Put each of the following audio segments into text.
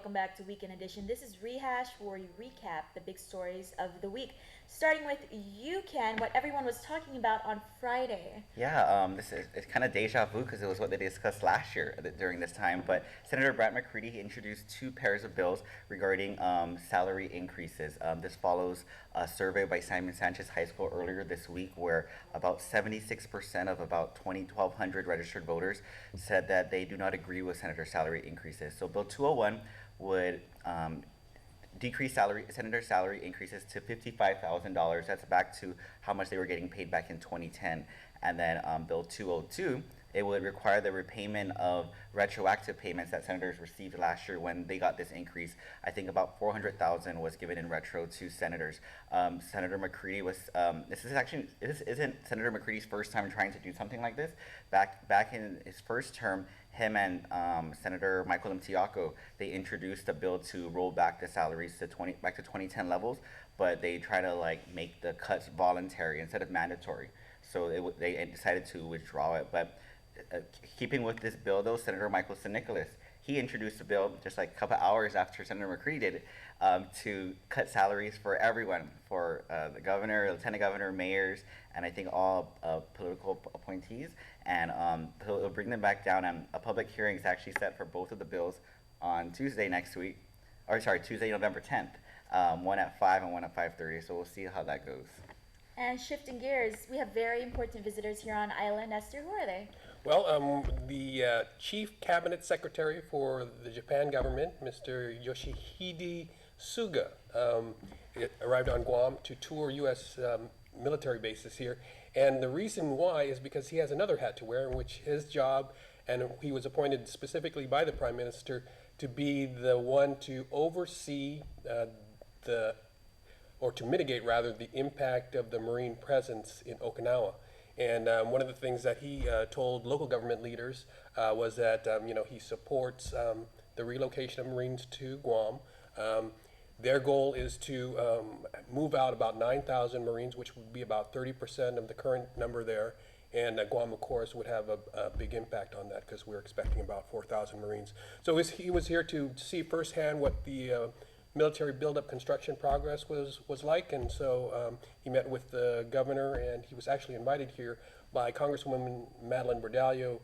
welcome back to Weekend Edition. This is Rehash, where we recap the big stories of the week. Starting with you, Ken, what everyone was talking about on Friday. Yeah, this is it's kind of deja vu because it was what they discussed last year during this time. But Senator Brett McCready introduced two pairs of bills regarding salary increases. This follows a survey by Simon Sanchez High School earlier this week, where about 76% of about 1,200 registered voters said that they do not agree with Senator's salary increases. So Bill 201 would decrease senator salary increases to $55,000. That's back to how much they were getting paid back in 2010. And then Bill 202, it would require the repayment of retroactive payments that senators received last year when they got this increase. I think about 400,000 was given in retro to senators. Senator McCready was. This isn't Senator McCready's first time trying to do something like this. Back in his first term, him and Senator Michael Mtiako, they introduced a bill to roll back the salaries to 2010 levels, but they try to make the cuts voluntary instead of mandatory. So they decided to withdraw it. But keeping with this bill, though, Senator Michael St. Nicholas, he introduced a bill just like a couple hours after Senator McCready did it, to cut salaries for everyone, for the governor, lieutenant governor, mayors, and I think all political appointees. And he'll bring them back down. And a public hearing is actually set for both of the bills on Tuesday next week, Tuesday, November 10th, one at 5 and one at 5:30. So we'll see how that goes. And shifting gears, we have very important visitors here on island. Esther, who are they? Well, the Chief Cabinet Secretary for the Japan government, Mr. Yoshihide Suga, arrived on Guam to tour U.S. Military bases here. And the reason why is because he has another hat to wear, in which his job, and he was appointed specifically by the Prime Minister to be the one to oversee to mitigate rather the impact of the Marine presence in Okinawa. And one of the things that he told local government leaders was that he supports the relocation of Marines to Guam. Their goal is to move out about 9,000 Marines, which would be about 30% of the current number there. And Guam, of course, would have a big impact on that because we're expecting about 4,000 Marines. So he was here to see firsthand what the military buildup construction progress was like, and so he met with the governor, and he was actually invited here by Congresswoman Madeline Bordallo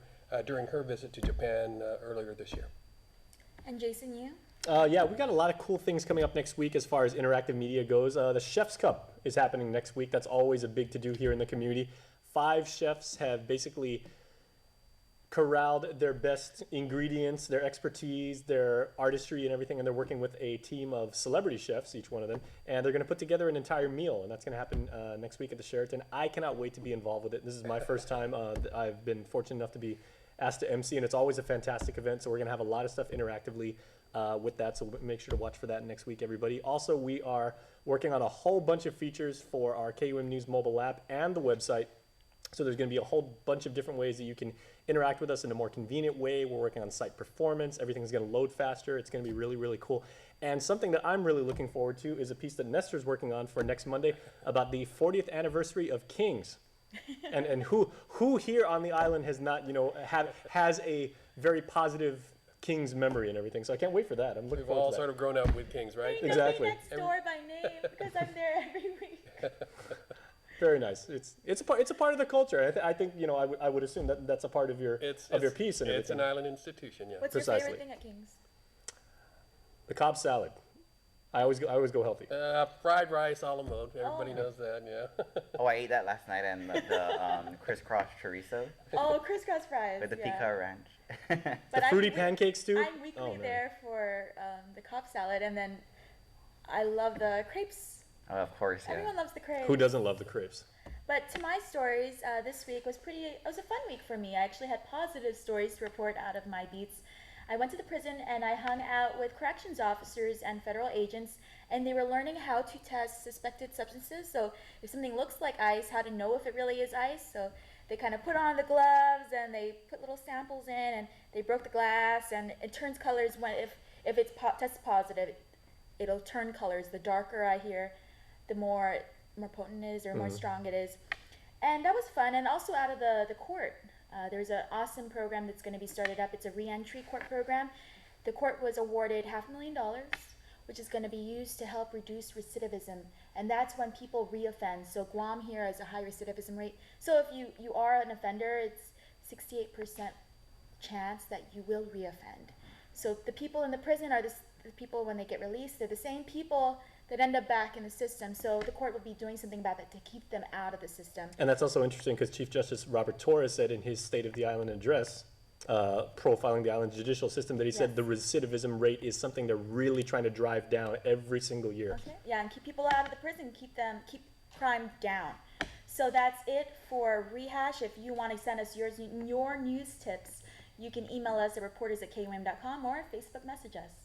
during her visit to Japan earlier this year. And Jason, you? Yeah, we got a lot of cool things coming up next week as far as interactive media goes. The Chef's Cup is happening next week. That's always a big to-do here in the community. 5 chefs have basically corralled their best ingredients, their expertise, their artistry and everything, and they're working with a team of celebrity chefs, each one of them, and they're going to put together an entire meal, and that's going to happen next week at the Sheraton. I cannot wait to be involved with it. This is my first time. I've been fortunate enough to be asked to MC, and it's always a fantastic event, so we're going to have a lot of stuff interactively with that, so make sure to watch for that next week, everybody. Also, we are working on a whole bunch of features for our KUAM News mobile app and the website. So there's going to be a whole bunch of different ways that you can interact with us in a more convenient way. We're working on site performance. Everything's going to load faster. It's going to be really, really cool. And something that I'm really looking forward to is a piece that Nestor's working on for next Monday about the 40th anniversary of Kings. and who here on the island has not, has a very positive Kings memory and everything. So I can't wait for that. I'm looking forward to that. We've all sort of grown up with Kings, right? Exactly. Next door by name because I'm there every week. Very nice. It's a part of the culture. I think I would assume that that's a part of your piece and everything. It's an island institution, yeah. What's your favorite thing at King's? The Cobb salad. I always go healthy. Fried rice a la mode. Everybody knows that, yeah. Oh, I ate that last night, and the crisscross chorizo. Oh, crisscross fries. With the pico ranch. The fruity pancakes too. I'm weekly there for the Cobb salad, and then I love the crepes. Oh, of course, yeah. Everyone loves the crepes. Who doesn't love the crepes? But to my stories, this week was it was a fun week for me. I actually had positive stories to report out of my beats. I went to the prison and I hung out with corrections officers and federal agents, and they were learning how to test suspected substances. So if something looks like ice, how to know if it really is ice. So they kind of put on the gloves and they put little samples in, and they broke the glass, and it turns colors if it's tests positive. It'll turn colors. The darker I hear, the more potent it is, or more strong it is. And that was fun. And also out of the court, there's an awesome program that's going to be started up. It's a re-entry court program. The court was awarded $500,000, which is going to be used to help reduce recidivism. And that's when people reoffend. So Guam here has a high recidivism rate. So if you are an offender, it's 68% chance that you will reoffend. So the people in the prison are the people when they get released, they're the same people that end up back in the system. So the court would be doing something about that to keep them out of the system. And that's also interesting because Chief Justice Robert Torres said in his State of the Island address, profiling the island's judicial system, that he said Yes. the recidivism rate is something they're really trying to drive down every single year. Okay. Yeah, and keep people out of the prison, keep crime down. So that's it for Rehash. If you want to send us your news tips, you can email us at reporters@KUAM.com or Facebook message us.